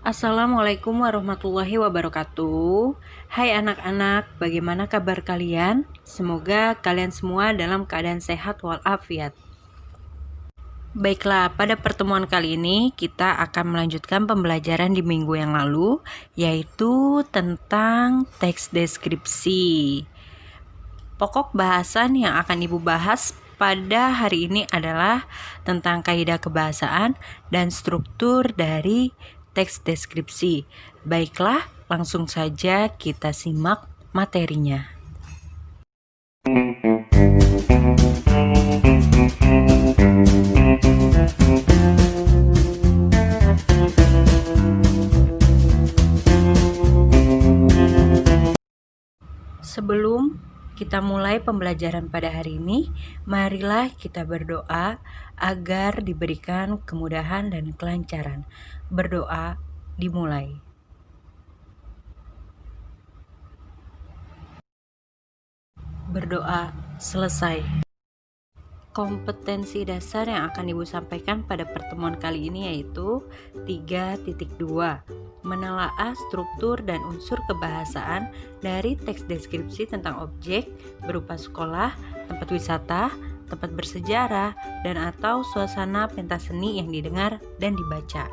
Assalamualaikum warahmatullahi wabarakatuh. Hai anak-anak, bagaimana kabar kalian? Semoga kalian semua dalam keadaan sehat walafiat. Baiklah, pada pertemuan kali ini kita akan melanjutkan pembelajaran di minggu yang lalu, yaitu tentang teks deskripsi. Pokok bahasan yang akan Ibu bahas pada hari ini adalah tentang kaidah kebahasaan dan struktur dari teks deskripsi. Baiklah, langsung saja kita simak materinya. Sebelum kita mulai pembelajaran pada hari ini, marilah kita berdoa agar diberikan kemudahan dan kelancaran. Berdoa dimulai. Berdoa selesai. Kompetensi dasar yang akan Ibu sampaikan pada pertemuan kali ini yaitu 3.2, menelaah struktur dan unsur kebahasaan dari teks deskripsi tentang objek berupa sekolah, tempat wisata, tempat bersejarah, dan atau suasana pentas seni yang didengar dan dibaca.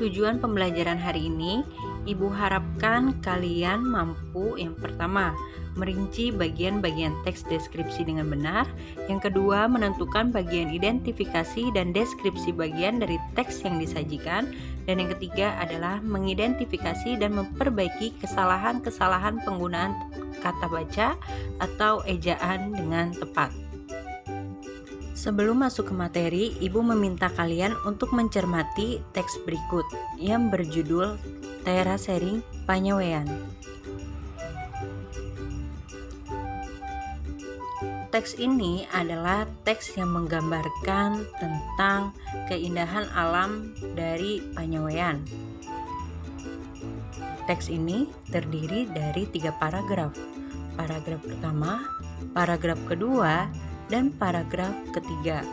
Tujuan pembelajaran hari ini, Ibu harapkan kalian mampu yang pertama, merinci bagian-bagian teks deskripsi dengan benar. Yang kedua, menentukan bagian identifikasi dan deskripsi bagian dari teks yang disajikan. Dan yang ketiga adalah mengidentifikasi dan memperbaiki kesalahan-kesalahan penggunaan kata baca atau ejaan dengan tepat. Sebelum masuk ke materi, Ibu meminta kalian untuk mencermati teks berikut yang berjudul Terasering Panyawean. Teks ini adalah teks yang menggambarkan tentang keindahan alam dari Panyawean. Teks ini terdiri dari 3 paragraf. Paragraf pertama, paragraf kedua, dan paragraf ketiga.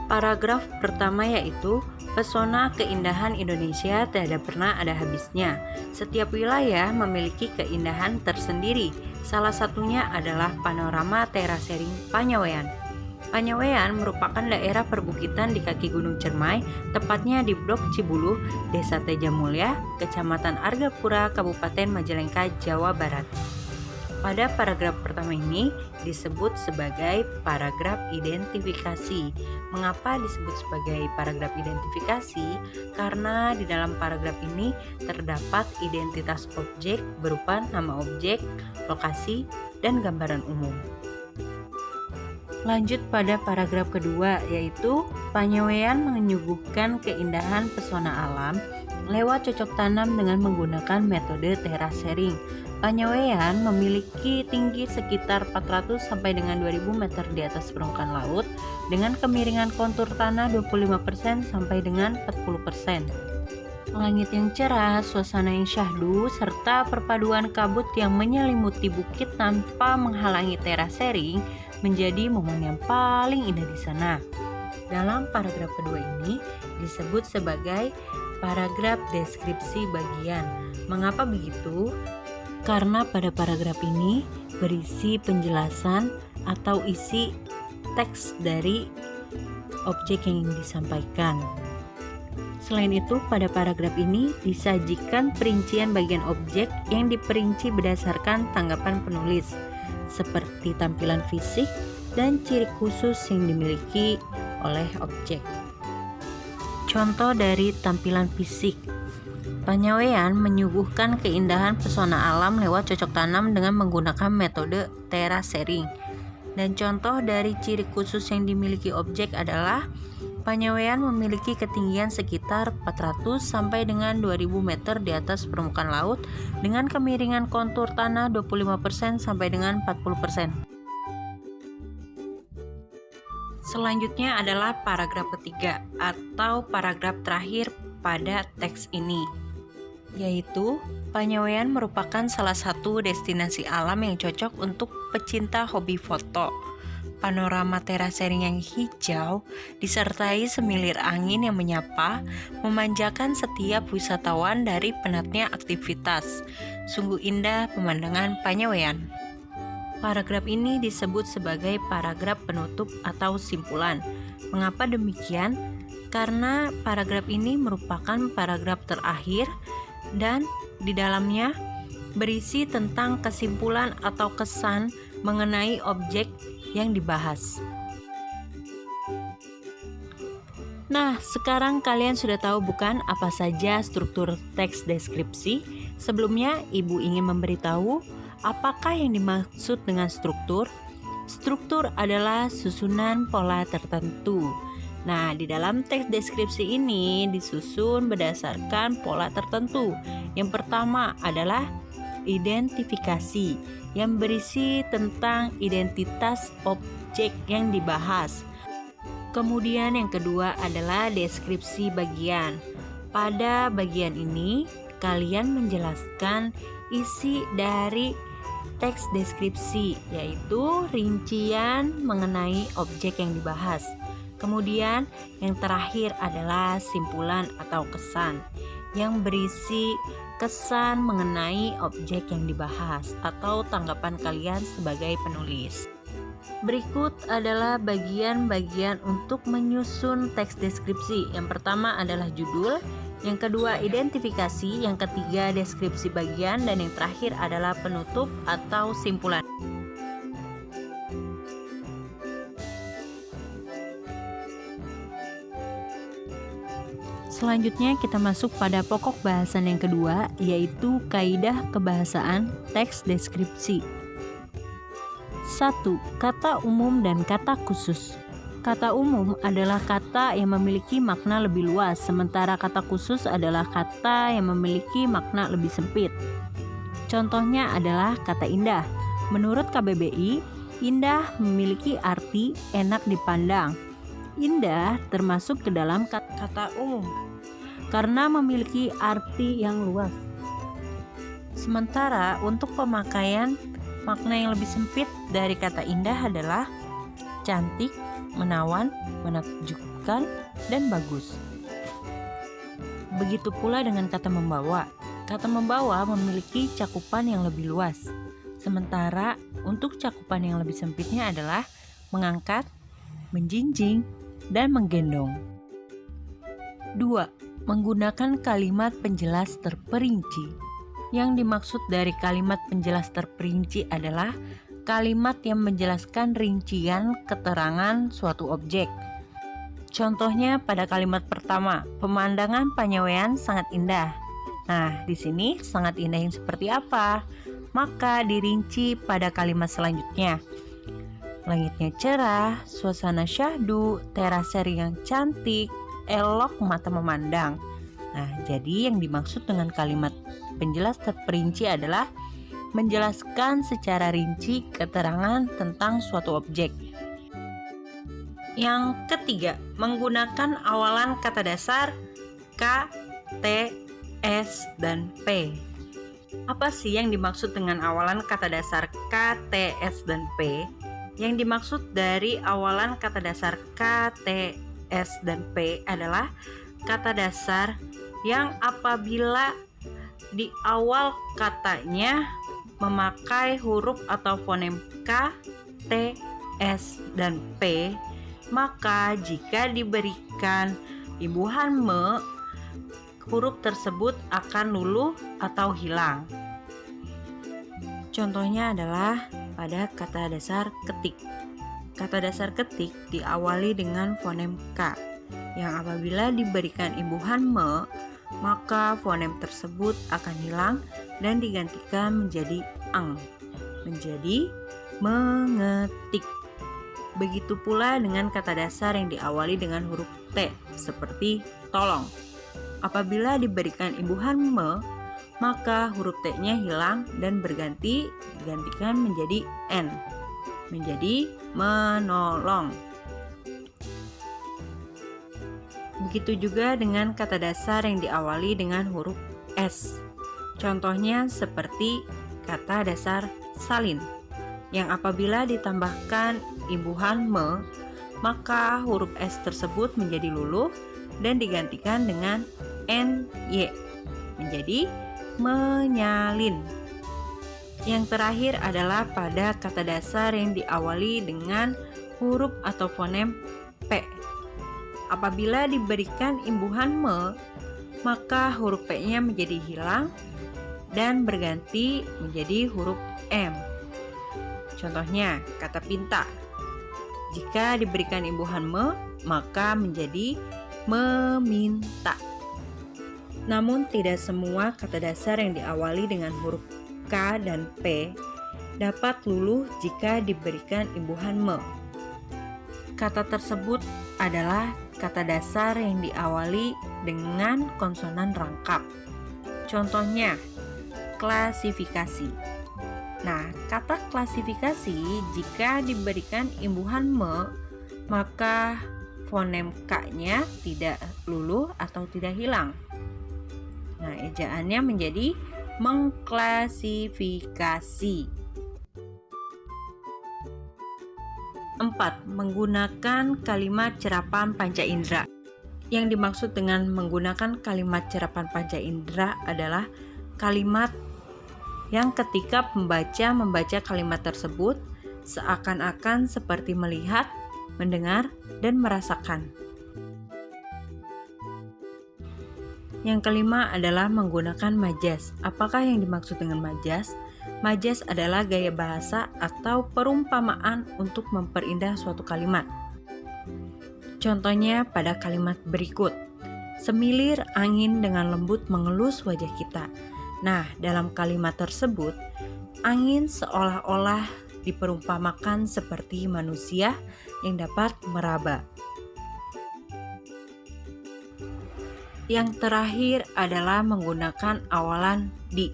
Paragraf pertama yaitu pesona keindahan Indonesia tidak pernah ada habisnya. Setiap wilayah memiliki keindahan tersendiri. Salah satunya adalah panorama Terasering Panyawean. Panyawean merupakan daerah perbukitan di kaki Gunung Cermai, tepatnya di Blok Cibuluh, Desa Tejamulya, Kecamatan Argapura, Kabupaten Majalengka, Jawa Barat. Pada paragraf pertama ini disebut sebagai paragraf identifikasi. Mengapa disebut sebagai paragraf identifikasi? Karena di dalam paragraf ini terdapat identitas objek berupa nama objek, lokasi, dan gambaran umum. Lanjut pada paragraf kedua, yaitu Panyawean menyuguhkan keindahan pesona alam lewat cocok tanam dengan menggunakan metode terasering. Panyawean memiliki tinggi sekitar 400 sampai dengan 2000 meter di atas permukaan laut dengan kemiringan kontur tanah 25% sampai dengan 40%. Langit yang cerah, suasana yang syahdu, serta perpaduan kabut yang menyelimuti bukit tanpa menghalangi terasering menjadi momen yang paling indah di sana. Dalam paragraf kedua ini disebut sebagai paragraf deskripsi bagian. Mengapa begitu? Karena pada paragraf ini berisi penjelasan atau isi teks dari objek yang disampaikan. Selain itu, pada paragraf ini disajikan perincian bagian objek yang diperinci berdasarkan tanggapan penulis, seperti tampilan fisik dan ciri khusus yang dimiliki oleh objek. Contoh dari tampilan fisik. Panyawean menyuguhkan keindahan pesona alam lewat cocok tanam dengan menggunakan metode terasering. Dan contoh dari ciri khusus yang dimiliki objek adalah Panyawean memiliki ketinggian sekitar 400 sampai dengan 2000 meter di atas permukaan laut dengan kemiringan kontur tanah 25% sampai dengan 40%. Selanjutnya adalah paragraf ketiga atau paragraf terakhir pada teks ini. yaitu Panyawean merupakan salah satu destinasi alam yang cocok untuk pecinta hobi foto. Panorama terasering yang hijau disertai semilir angin yang menyapa memanjakan setiap wisatawan dari penatnya aktivitas. Sungguh indah pemandangan Panyawean. Paragraf ini disebut sebagai paragraf penutup atau simpulan. Mengapa demikian? Karena paragraf ini merupakan paragraf terakhir dan di dalamnya berisi tentang kesimpulan atau kesan mengenai objek yang dibahas. Nah, sekarang kalian sudah tahu bukan apa saja struktur teks deskripsi? Sebelumnya, Ibu ingin memberitahu apakah yang dimaksud dengan struktur. Struktur adalah susunan pola tertentu. Nah, di dalam teks deskripsi ini disusun berdasarkan pola tertentu. Yang pertama adalah identifikasi yang berisi tentang identitas objek yang dibahas. Kemudian yang kedua adalah deskripsi bagian. Pada bagian ini, kalian menjelaskan isi dari teks deskripsi, yaitu rincian mengenai objek yang dibahas. Kemudian yang terakhir adalah simpulan atau kesan yang berisi kesan mengenai objek yang dibahas atau tanggapan kalian sebagai penulis. Berikut adalah bagian-bagian untuk menyusun teks deskripsi. Yang pertama adalah judul, yang kedua identifikasi, yang ketiga deskripsi bagian, dan yang terakhir adalah penutup atau simpulan. Selanjutnya kita masuk pada pokok bahasan yang kedua, yaitu kaidah kebahasaan teks deskripsi. 1. Kata umum dan kata khusus. Kata umum adalah kata yang memiliki makna lebih luas, sementara kata khusus adalah kata yang memiliki makna lebih sempit. Contohnya adalah kata indah. Menurut KBBI, indah memiliki arti enak dipandang. Indah termasuk ke dalam kata umum karena memiliki arti yang luas. Sementara untuk pemakaian, makna yang lebih sempit dari kata indah adalah cantik, menawan, menakjubkan, dan bagus. Begitu pula dengan kata membawa. Kata membawa memiliki cakupan yang lebih luas. Sementara untuk cakupan yang lebih sempitnya adalah mengangkat, menjinjing, dan menggendong. 2. Menggunakan kalimat penjelas terperinci. Yang dimaksud dari kalimat penjelas terperinci adalah kalimat yang menjelaskan rincian keterangan suatu objek. Contohnya pada kalimat pertama, pemandangan Panyawean sangat indah. Nah, di sini sangat indah yang seperti apa? Maka dirinci pada kalimat selanjutnya. Langitnya cerah, suasana syahdu, terasering yang cantik, elok mata memandang. Nah, jadi yang dimaksud dengan kalimat penjelas terperinci adalah menjelaskan secara rinci keterangan tentang suatu objek. Yang ketiga, menggunakan awalan kata dasar K, T, S, dan P. Apa sih yang dimaksud dengan awalan kata dasar K, T, S, dan P? Yang dimaksud dari awalan kata dasar K, T, S, dan P adalah kata dasar yang apabila di awal katanya memakai huruf atau fonem K, T, S, dan P, maka jika diberikan imbuhan me, huruf tersebut akan luluh atau hilang. Contohnya adalah pada kata dasar ketik. Kata dasar ketik diawali dengan fonem K, yang apabila diberikan imbuhan me, maka fonem tersebut akan hilang dan digantikan menjadi ang, menjadi mengetik. Begitu pula dengan kata dasar yang diawali dengan huruf T, seperti tolong. Apabila diberikan imbuhan me, maka huruf T-nya hilang dan digantikan menjadi N, menjadi menolong. Begitu juga dengan kata dasar yang diawali dengan huruf S. Contohnya seperti kata dasar salin, yang apabila ditambahkan imbuhan me, maka huruf S tersebut menjadi luluh dan digantikan dengan ny, menjadi menyalin. Yang terakhir adalah pada kata dasar yang diawali dengan huruf atau fonem P. Apabila diberikan imbuhan me, maka huruf P-nya menjadi hilang dan berganti menjadi huruf M. Contohnya, kata pinta. Jika diberikan imbuhan me, maka menjadi meminta. Namun tidak semua kata dasar yang diawali dengan huruf K dan P dapat luluh jika diberikan imbuhan me. Kata tersebut adalah kata dasar yang diawali dengan konsonan rangkap. Contohnya, klasifikasi. Nah, kata klasifikasi jika diberikan imbuhan me, maka fonem K-nya tidak luluh atau tidak hilang. Nah, ejaannya menjadi mengklasifikasi. 4. Menggunakan kalimat cerapan panca indera. Yang dimaksud dengan menggunakan kalimat cerapan panca indera adalah kalimat yang ketika pembaca membaca kalimat tersebut seakan-akan seperti melihat, mendengar, dan merasakan. Yang kelima adalah menggunakan majas. Apakah yang dimaksud dengan majas? Majas adalah gaya bahasa atau perumpamaan untuk memperindah suatu kalimat. Contohnya pada kalimat berikut. Semilir angin dengan lembut mengelus wajah kita. Nah, dalam kalimat tersebut, angin seolah-olah diperumpamakan seperti manusia yang dapat meraba. Yang terakhir adalah menggunakan awalan di.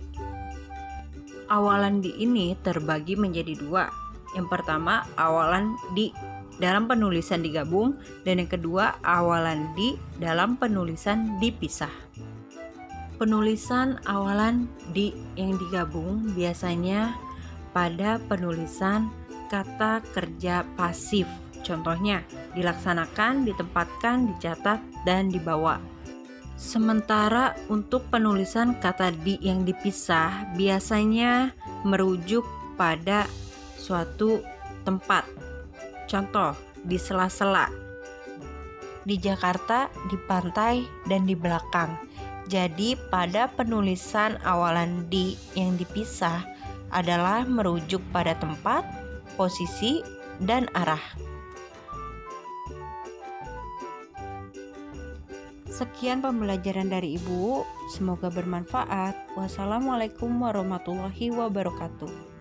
Awalan di ini terbagi menjadi dua. Yang pertama, awalan di dalam penulisan digabung, dan yang kedua, awalan di dalam penulisan dipisah. Penulisan awalan di yang digabung biasanya pada penulisan kata kerja pasif. Contohnya, dilaksanakan, ditempatkan, dicatat, dan dibawa. Sementara untuk penulisan kata di yang dipisah biasanya merujuk pada suatu tempat. Contoh, di sela-sela, di Jakarta, di pantai, dan di belakang. Jadi pada penulisan awalan di yang dipisah adalah merujuk pada tempat, posisi, dan arah. Sekian pembelajaran dari Ibu, semoga bermanfaat. Wassalamualaikum warahmatullahi wabarakatuh.